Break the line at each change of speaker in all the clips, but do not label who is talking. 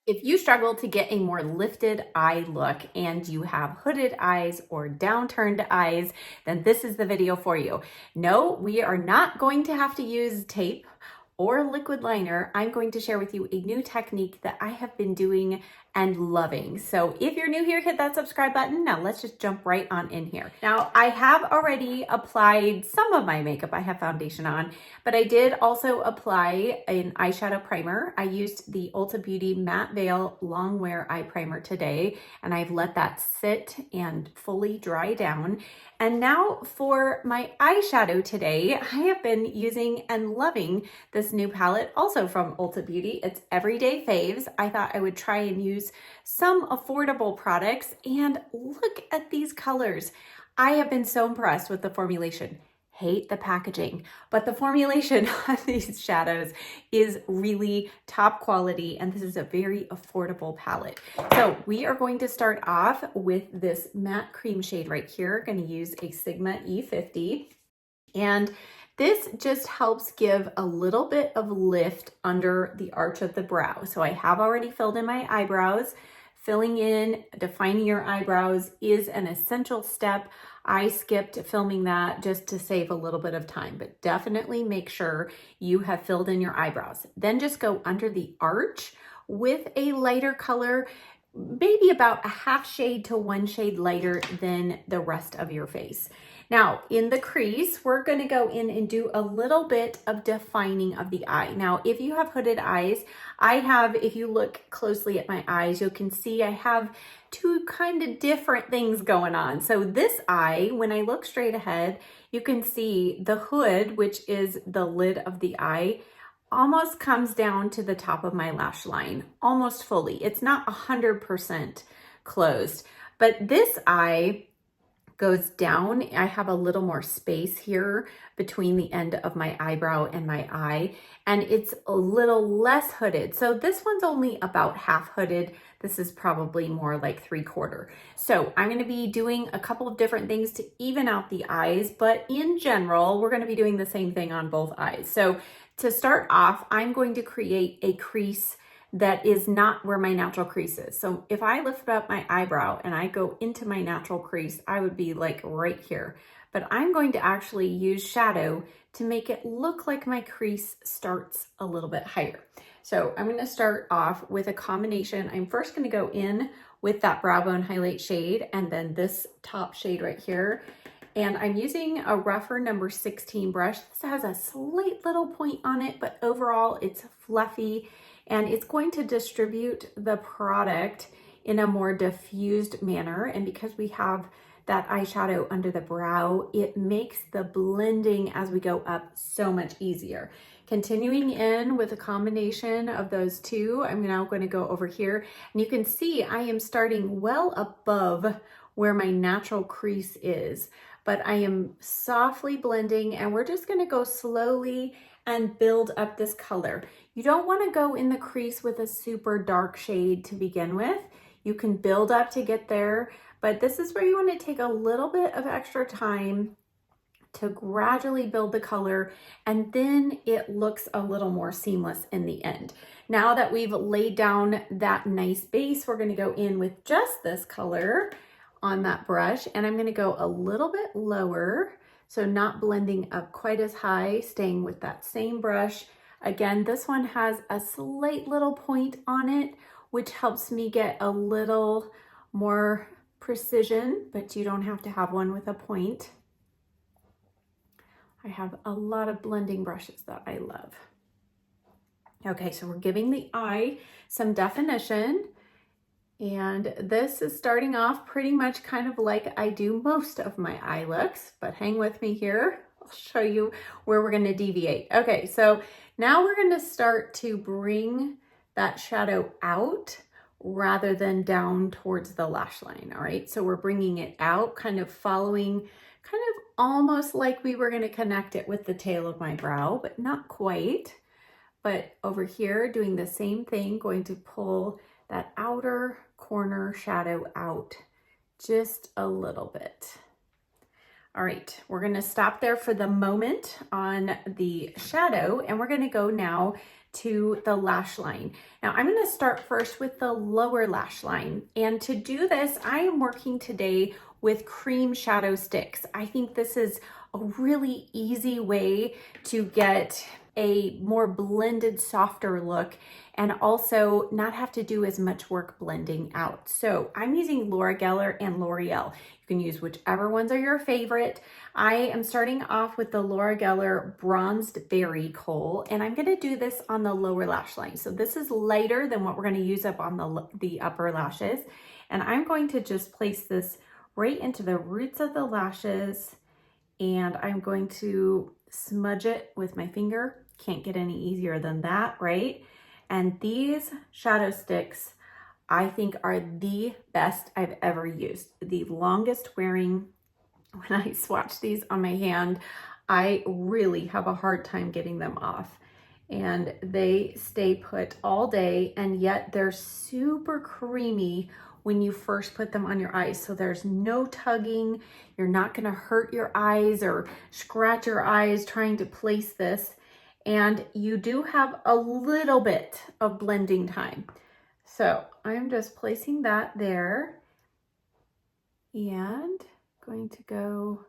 If you struggle to get a more lifted eye look and you have hooded eyes or downturned eyes, then this is the video for you. No, we are not going to have to use tape or liquid liner. I'm going to share with you a new technique that I have been doing and loving. So if you're new here, hit that subscribe button. Now let's just jump right on in here. Now I have already applied some of my makeup. I have foundation on, but I did also apply an eyeshadow primer. I used the Ulta Beauty Matte Veil Long Wear Eye Primer today, and I've let that sit and fully dry down. And now for my eyeshadow today, I have been using and loving this new palette, also from Ulta Beauty. It's Everyday Faves. I thought I would try and use some affordable products, and look at these colors. I have been so impressed with the formulation. Hate the packaging, but the formulation on these shadows is really top quality, and this is a very affordable palette. So we are going to start off with this matte cream shade right here. Going to use a Sigma E50, and this just helps give a little bit of lift under the arch of the brow. So I have already filled in my eyebrows. Filling in, defining your eyebrows is an essential step. I skipped filming that just to save a little bit of time, but definitely make sure you have filled in your eyebrows. Then just go under the arch with a lighter color, maybe about a half shade to one shade lighter than the rest of your face. Now, in the crease, we're going to go in and do a little bit of defining of the eye. Now, if you have hooded eyes, if you look closely at my eyes, you can see I have two kind of different things going on. So this eye, when I look straight ahead, you can see the hood, which is the lid of the eye, almost comes down to the top of my lash line, almost fully. It's not 100% closed, but this eye goes down. I have a little more space here between the end of my eyebrow and my eye, and it's a little less hooded. So this one's only about half hooded. This is probably more like 3/4. So I'm going to be doing a couple of different things to even out the eyes, but in general, we're going to be doing the same thing on both eyes. So to start off, I'm going to create a crease that is not where my natural crease is. So if I lift up my eyebrow and I go into my natural crease, I would be like right here. But I'm going to actually use shadow to make it look like my crease starts a little bit higher. So I'm going to start off with a combination. I'm first going to go in with that brow bone highlight shade and then this top shade right here. And I'm using a rougher number 16 brush. This has a slight little point on it, but overall it's fluffy, and it's going to distribute the product in a more diffused manner. And because we have that eyeshadow under the brow, it makes the blending as we go up so much easier. Continuing in with a combination of those two, I'm now going to go over here, and you can see I am starting well above where my natural crease is, but I am softly blending, and we're just going to go slowly and build up this color. You don't want to go in the crease with a super dark shade to begin with. You can build up to get there, but this is where you want to take a little bit of extra time to gradually build the color, and then it looks a little more seamless in the end. Now that we've laid down that nice base, we're going to go in with just this color on that brush, and I'm going to go a little bit lower, so not blending up quite as high, staying with that same brush. Again, this one has a slight little point on it, which helps me get a little more precision, but you don't have to have one with a point. I have a lot of blending brushes that I love. Okay, so we're giving the eye some definition. And this is starting off pretty much kind of like I do most of my eye looks, but hang with me here. I'll show you where we're going to deviate. Okay, so now we're going to start to bring that shadow out rather than down towards the lash line. All right, so we're bringing it out, kind of following, kind of almost like we were going to connect it with the tail of my brow, but not quite. But over here, doing the same thing, going to pull that outer corner shadow out just a little bit. All right, we're gonna stop there for the moment on the shadow, and we're gonna go now to the lash line. Now I'm gonna start first with the lower lash line. And to do this, I am working today with cream shadow sticks. I think this is a really easy way to get a more blended, softer look and also not have to do as much work blending out. So I'm using Laura Geller and L'Oreal. You can use whichever ones are your favorite. I am starting off with the Laura Geller Bronzed Berry Kohl, and I'm gonna do this on the lower lash line. So this is lighter than what we're gonna use up on the upper lashes. And I'm going to just place this right into the roots of the lashes, and I'm going to smudge it with my finger. Can't get any easier than that, right? And these shadow sticks, I think, are the best I've ever used. The longest wearing. When I swatch these on my hand, I really have a hard time getting them off. And they stay put all day, and yet they're super creamy when you first put them on your eyes. So there's no tugging. You're not gonna hurt your eyes or scratch your eyes trying to place this. And you do have a little bit of blending time. So I'm just placing that there and going to go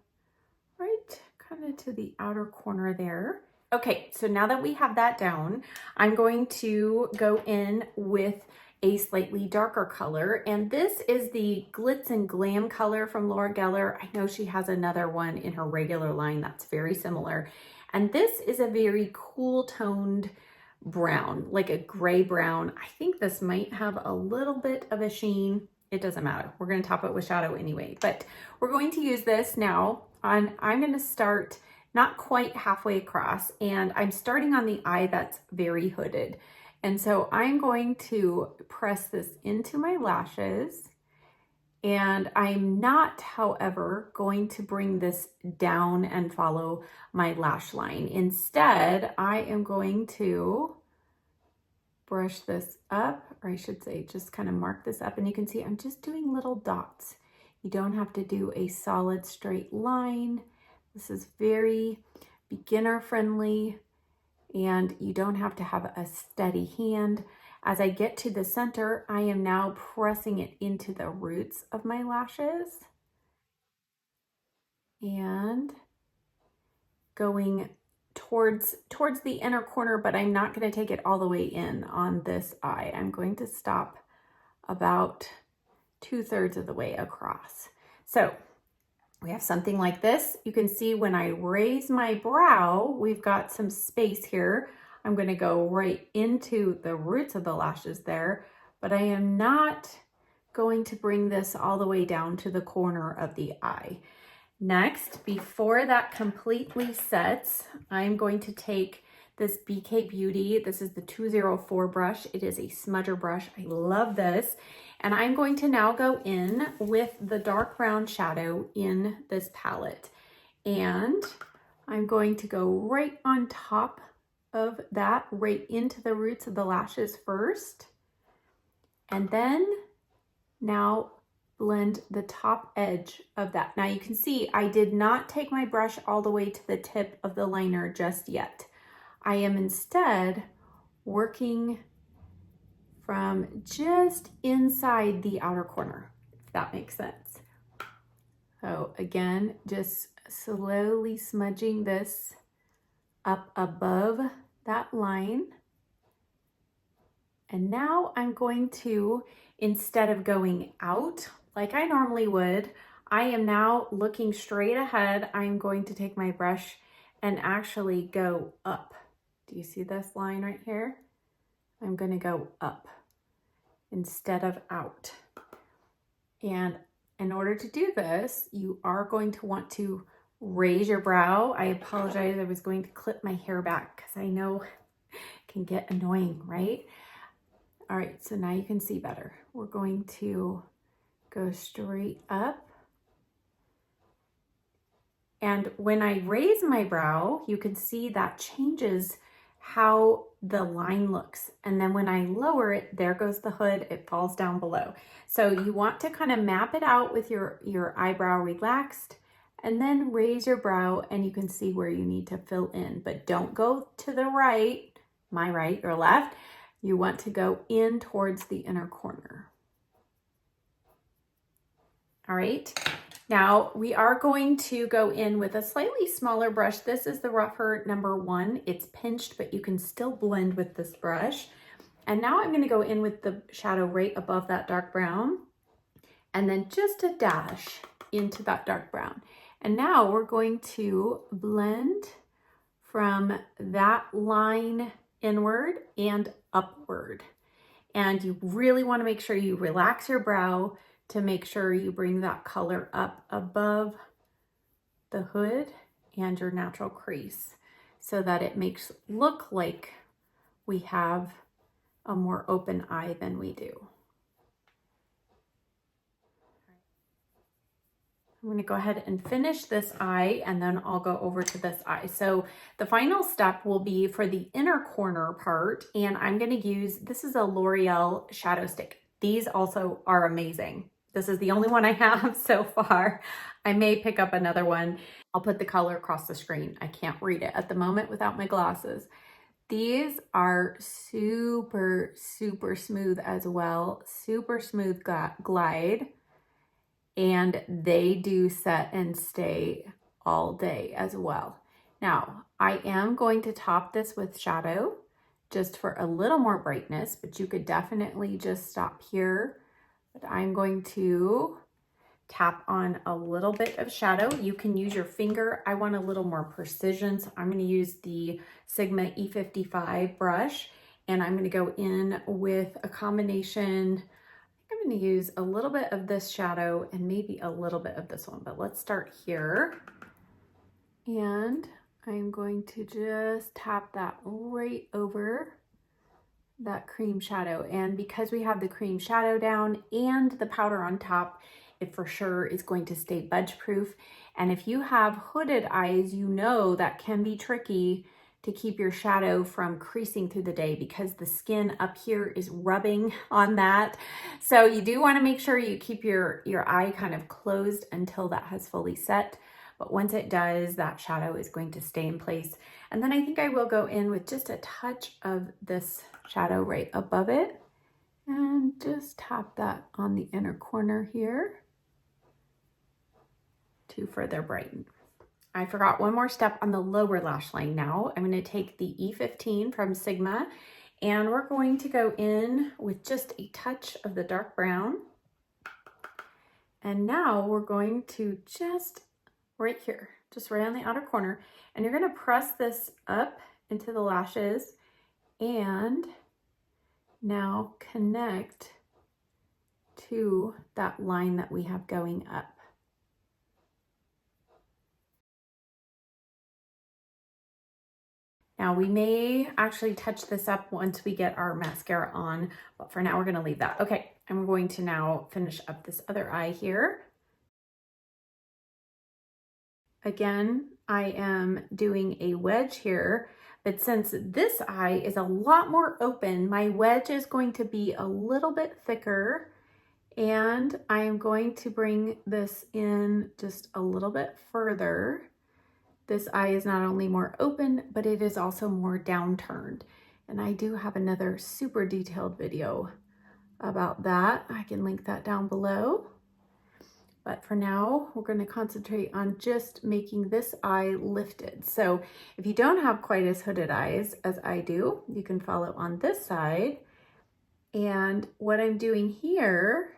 right kind of to the outer corner there. Okay, so now that we have that down, I'm going to go in with a slightly darker color, and this is the Glitz and Glam color from Laura Geller. I know she has another one in her regular line that's very similar, and this is a very cool toned brown, like a gray brown. I think this might have a little bit of a sheen. It doesn't matter. We're going to top it with shadow anyway, but we're going to use this now on, I'm going to start not quite halfway across, and I'm starting on the eye that's very hooded. And so I'm going to press this into my lashes, and I'm not, however, going to bring this down and follow my lash line. Instead, I am going to brush this up, or I should say just kind of mark this up, and you can see I'm just doing little dots. You don't have to do a solid straight line. This is very beginner friendly, and you don't have to have a steady hand. As I get to the center, I am now pressing it into the roots of my lashes and going towards the inner corner, but I'm not going to take it all the way in on this eye. I'm going to stop about 2/3 of the way across. So we have something like this. You can see when I raise my brow, we've got some space here. I'm going to go right into the roots of the lashes there, but I am not going to bring this all the way down to the corner of the eye. Next, before that completely sets, I'm going to take this BK Beauty. This is the 204 brush. It is a smudger brush. I love this. And I'm going to now go in with the dark brown shadow in this palette. And I'm going to go right on top of that, right into the roots of the lashes first. And then now blend the top edge of that. Now you can see I did not take my brush all the way to the tip of the liner just yet. I am instead working from just inside the outer corner, if that makes sense. So again, just slowly smudging this up above that line. And now I'm going to, instead of going out like I normally would, I am now looking straight ahead. I'm going to take my brush and actually go up. Do you see this line right here? I'm going to go up instead of out. And in order to do this, you are going to want to raise your brow. I apologize, I was going to clip my hair back because I know it can get annoying, right? All right, so now you can see better. We're going to go straight up. And when I raise my brow, you can see that changes how the line looks. And then when I lower it, there goes the hood, it falls down below. So you want to kind of map it out with your eyebrow relaxed and then raise your brow and you can see where you need to fill in, but don't go to the right, my right or left. You want to go in towards the inner corner. All right, now we are going to go in with a slightly smaller brush. This is the rougher number 1. It's pinched, but you can still blend with this brush. And now I'm going to go in with the shadow right above that dark brown, and then just a dash into that dark brown. And now we're going to blend from that line inward and upward. And you really want to make sure you relax your brow to make sure you bring that color up above the hood and your natural crease so that it makes look like we have a more open eye than we do. I'm going to go ahead and finish this eye and then I'll go over to this eye. So the final step will be for the inner corner part, and I'm going to use, this is a L'Oreal shadow stick. These also are amazing. This is the only one I have so far. I may pick up another one. I'll put the color across the screen. I can't read it at the moment without my glasses. These are super, super smooth as well. Super smooth glide. And they do set and stay all day as well. Now, I am going to top this with shadow just for a little more brightness, but you could definitely just stop here. But I'm going to tap on a little bit of shadow. You can use your finger. I want a little more precision, so I'm going to use the Sigma E55 brush, and I'm going to go in with a combination. I'm going to use a little bit of this shadow and maybe a little bit of this one, but let's start here. And I'm going to just tap that right over that cream shadow. And because we have the cream shadow down and the powder on top, it for sure is going to stay budge proof. And if you have hooded eyes, you know that can be tricky to keep your shadow from creasing through the day because the skin up here is rubbing on that. So you do want to make sure you keep your eye kind of closed until that has fully set. But once it does, that shadow is going to stay in place. And then I think I will go in with just a touch of this shadow right above it and just tap that on the inner corner here to further brighten. I forgot one more step on the lower lash line now. I'm going to take the E15 from Sigma and we're going to go in with just a touch of the dark brown. And now we're going to just right here, just right on the outer corner, and you're going to press this up into the lashes and now connect to that line that we have going up. Now we may actually touch this up once we get our mascara on, but for now we're going to leave that. Okay, and we're going to now finish up this other eye here. Again, I am doing a wedge here, but since this eye is a lot more open, my wedge is going to be a little bit thicker, and I am going to bring this in just a little bit further. This eye is not only more open, but it is also more downturned. And I do have another super detailed video about that. I can link that down below. But for now, we're going to concentrate on just making this eye lifted. So if you don't have quite as hooded eyes as I do, you can follow on this side. And what I'm doing here,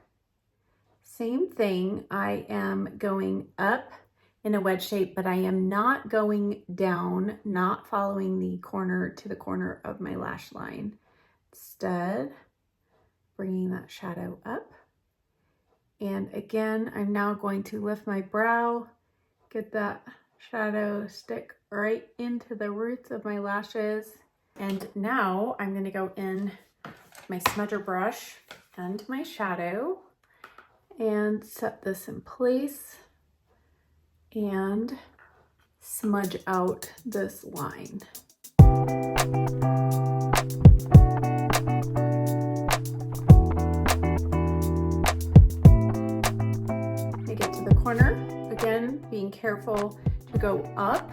same thing, I am going up in a wedge shape, but I am not going down, not following the corner to the corner of my lash line. Instead, bringing that shadow up. And again, I'm now going to lift my brow, get that shadow stick right into the roots of my lashes. And now I'm going to go in with my smudger brush and my shadow and set this in place and smudge out this line. careful to go up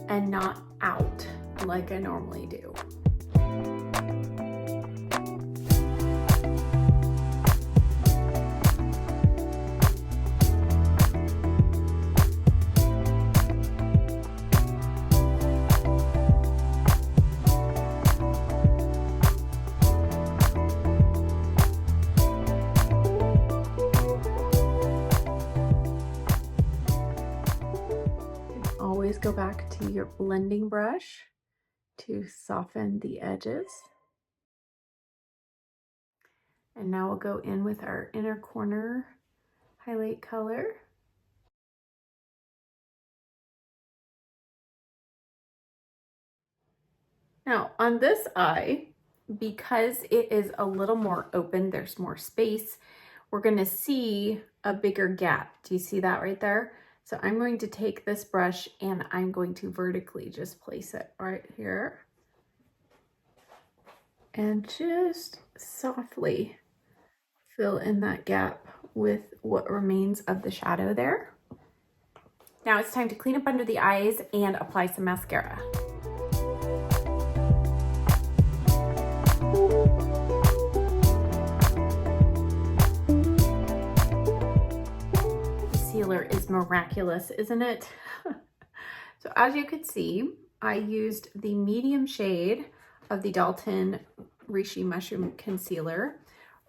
and not out like I normally do. Always go back to your blending brush to soften the edges. And now we'll go in with our inner corner highlight color. Now on this eye, because it is a little more open, there's more space, we're gonna see a bigger gap. Do you see that right there? So I'm going to take this brush and I'm going to vertically just place it right here. And just softly fill in that gap with what remains of the shadow there. Now it's time to clean up under the eyes and apply some mascara. Concealer is miraculous, isn't it? So as you could see, I used the medium shade of the Dalton Reishi Mushroom Concealer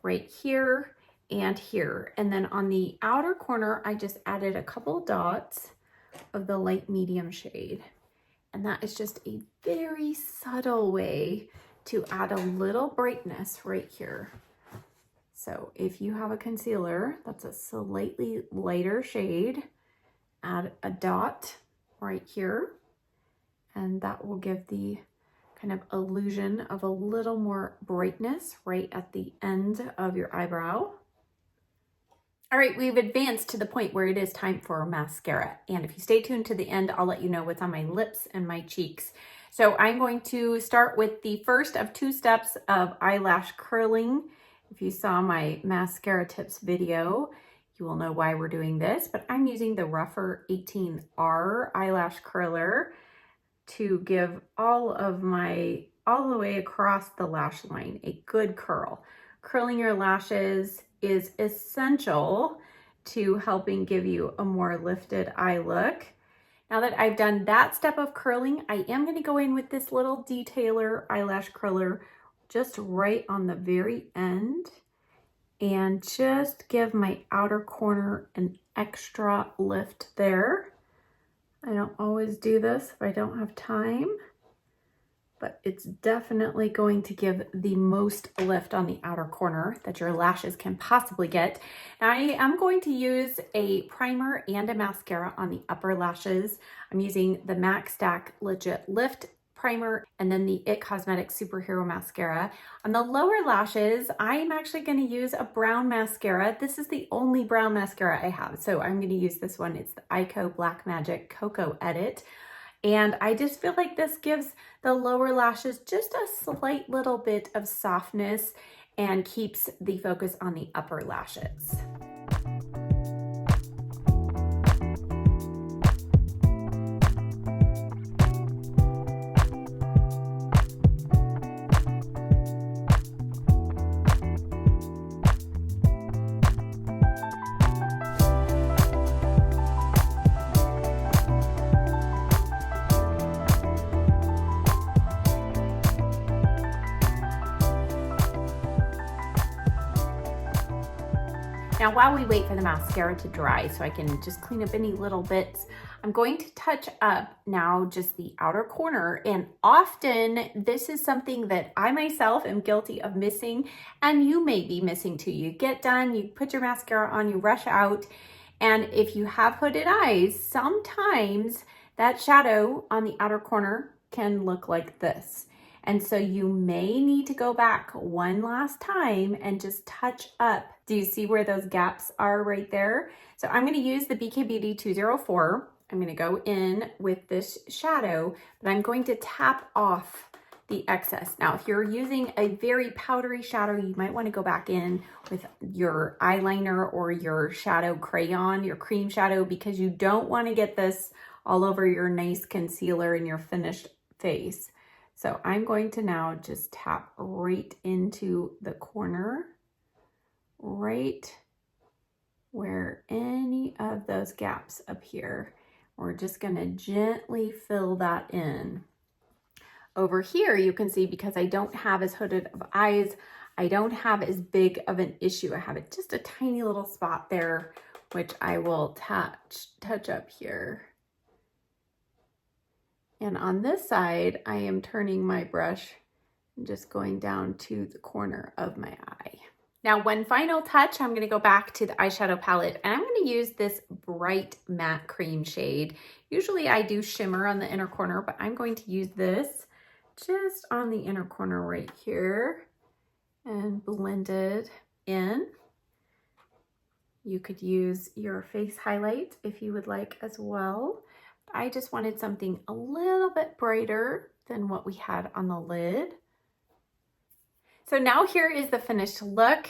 right here and here. And then on the outer corner, I just added a couple dots of the light medium shade. And that is just a very subtle way to add a little brightness right here. So if you have a concealer that's a slightly lighter shade, add a dot right here, and that will give the kind of illusion of a little more brightness right at the end of your eyebrow. All right, we've advanced to the point where it is time for mascara. And if you stay tuned to the end, I'll let you know what's on my lips and my cheeks. So I'm going to start with the first of 2 steps of eyelash curling. If you saw my mascara tips video, you will know why we're doing this, but I'm using the Rougher 18R eyelash curler to give all the way across the lash line a good curl. Curling your lashes is essential to helping give you a more lifted eye look. Now that I've done that step of curling, I am going to go in with this little detailer eyelash curler just right on the very end and just give my outer corner an extra lift there. I don't always do this if I don't have time, but it's definitely going to give the most lift on the outer corner that your lashes can possibly get. Now I am going to use a primer and a mascara on the upper lashes. I'm using the MAC Stack Legit Lift primer and then the IT Cosmetics Superhero Mascara. On the lower lashes, I'm actually going to use a brown mascara. This is the only brown mascara I have, so I'm going to use this one. It's the Ico Black Magic Cocoa Edit. And I just feel like this gives the lower lashes just a slight little bit of softness and keeps the focus on the upper lashes. Now, while we wait for the mascara to dry so I can just clean up any little bits, I'm going to touch up now just the outer corner. And often this is something that I myself am guilty of missing, and you may be missing too. You get done, you put your mascara on, you rush out, and if you have hooded eyes, sometimes that shadow on the outer corner can look like this. And so you may need to go back one last time and just touch up. Do you see where those gaps are right there? So I'm going to use the BK Beauty 204. I'm going to go in with this shadow, but I'm going to tap off the excess. Now, if you're using a very powdery shadow, you might want to go back in with your eyeliner or your shadow crayon, your cream shadow, because you don't want to get this all over your nice concealer in your finished face. So I'm going to now just tap right into the corner, right where any of those gaps appear. We're just going to gently fill that in. Over here, you can see, because I don't have as hooded of eyes, I don't have as big of an issue. I have just a tiny little spot there, which I will touch up here. And on this side, I am turning my brush and just going down to the corner of my eye. Now, one final touch, I'm gonna go back to the eyeshadow palette, and I'm gonna use this bright matte cream shade. Usually I do shimmer on the inner corner, but I'm going to use this just on the inner corner right here and blend it in. You could use your face highlight if you would like as well. I just wanted something a little bit brighter than what we had on the lid. So now here is the finished look,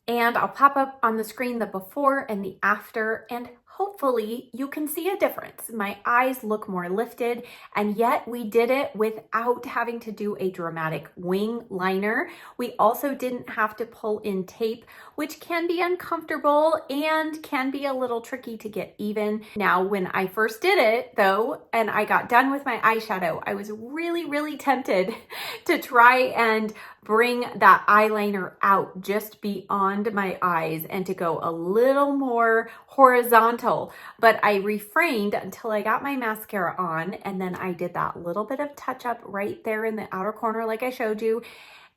and I'll pop up on the screen the before and the after, and hopefully you can see a difference. My eyes look more lifted, and yet we did it without having to do a dramatic wing liner. We also didn't have to pull in tape, which can be uncomfortable and can be a little tricky to get even. Now, when I first did it though, and I got done with my eyeshadow, I was really tempted to try and bring that eyeliner out just beyond my eyes and to go a little more horizontal, but I refrained until I got my mascara on, and then I did that little bit of touch up right there in the outer corner like I showed you,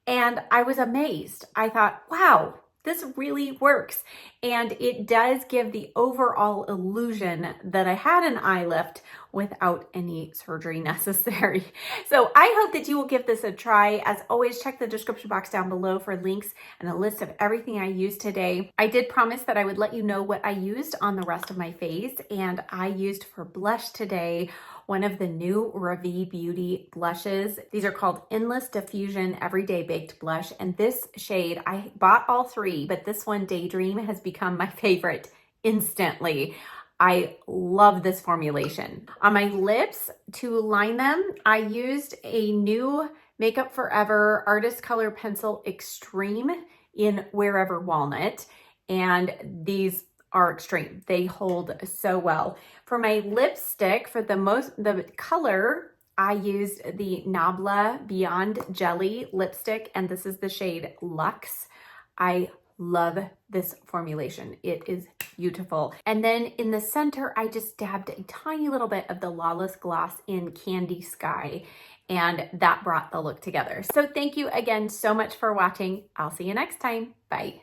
and I was amazed. I thought, wow, this really works, and it does give the overall illusion that I had an eye lift without any surgery necessary. So I hope that you will give this a try. As always, check the description box down below for links and a list of everything I used today. I did promise that I would let you know what I used on the rest of my face, and I used for blush today one of the new Ravi Beauty blushes. These are called Endless Diffusion Everyday Baked Blush, and this shade, I bought all three, but this one, Daydream, has become my favorite instantly. I love this formulation. On my lips, to line them, I used a new Makeup Forever Artist Color Pencil Extreme in Wherever Walnut, and these are extreme. They hold so well. For my lipstick, for the color, I used the Nabla Beyond Jelly lipstick, and this is the shade Luxe. I love this formulation. It is beautiful. And then in the center, I just dabbed a tiny little bit of the Lawless Gloss in Candy Sky, and that brought the look together. So thank you again so much for watching. I'll see you next time. Bye.